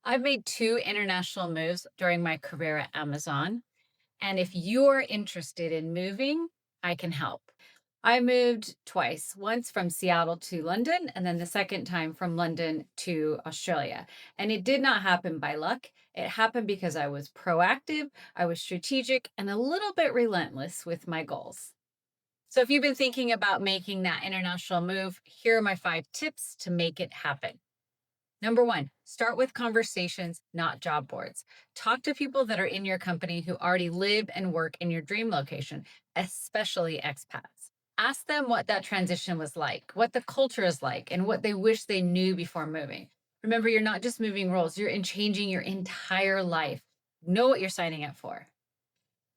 I've made two international moves during my career at Amazon. And if you're interested in moving, I can help. I moved twice, once from Seattle to London, and then the second time from London to Australia. And it did not happen by luck. It happened because I was proactive, I was strategic, and a little bit relentless with my goals. So if you've been thinking about making that international move, here are my 5 tips to make it happen. Number one, start with conversations, not job boards. Talk to people that are in your company who already live and work in your dream location, especially expats. Ask them what that transition was like, what the culture is like, and what they wish they knew before moving. Remember, you're not just moving roles, you're in changing your entire life. Know what you're signing up for.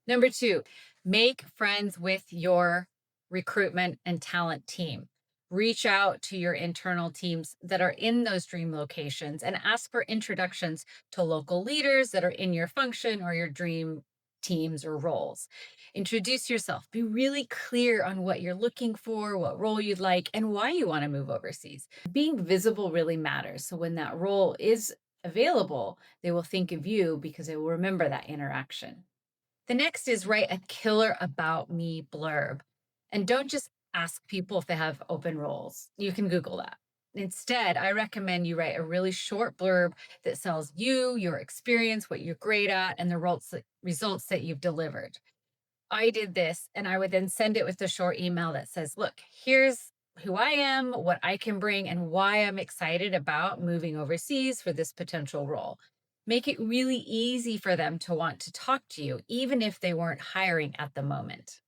Number two, make friends with your recruitment and talent team. Reach out to your internal teams that are in those dream locations and ask for introductions to local leaders that are in your function or your dream teams or roles. Introduce yourself. Be really clear on what you're looking for, what role you'd like, and why you want to move overseas. Being visible really matters. So when that role is available, they will think of you because they will remember that interaction. The next is write a killer about me blurb. And don't just ask people if they have open roles. You can Google that. Instead, I recommend you write a really short blurb that sells you, your experience, what you're great at, and the results that you've delivered. I did this, and I would then send it with a short email that says, look, here's who I am, what I can bring, and why I'm excited about moving overseas for this potential role. Make it really easy for them to want to talk to you, even if they weren't hiring at the moment.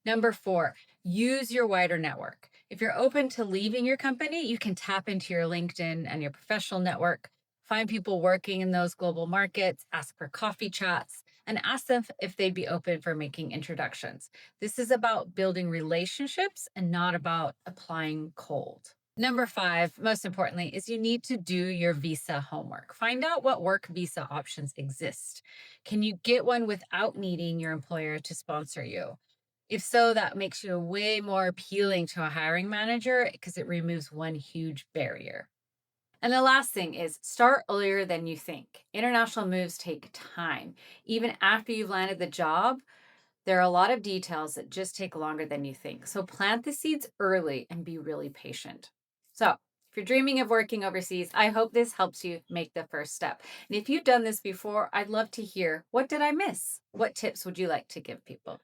Number four, use your wider network. If you're open to leaving your company, you can tap into your LinkedIn and your professional network, find people working in those global markets, ask for coffee chats, and ask them if they'd be open for making introductions. This is about building relationships and not about applying cold. Number five, most importantly, is you need to do your visa homework. Find out what work visa options exist. Can you get one without needing your employer to sponsor you? If so, that makes you way more appealing to a hiring manager because it removes one huge barrier. And the last thing is start earlier than you think. International moves take time. Even after you've landed the job, there are a lot of details that just take longer than you think. So plant the seeds early and be really patient. So, if you're dreaming of working overseas, I hope this helps you make the first step. And if you've done this before, I'd love to hear, what did I miss? What tips would you like to give people?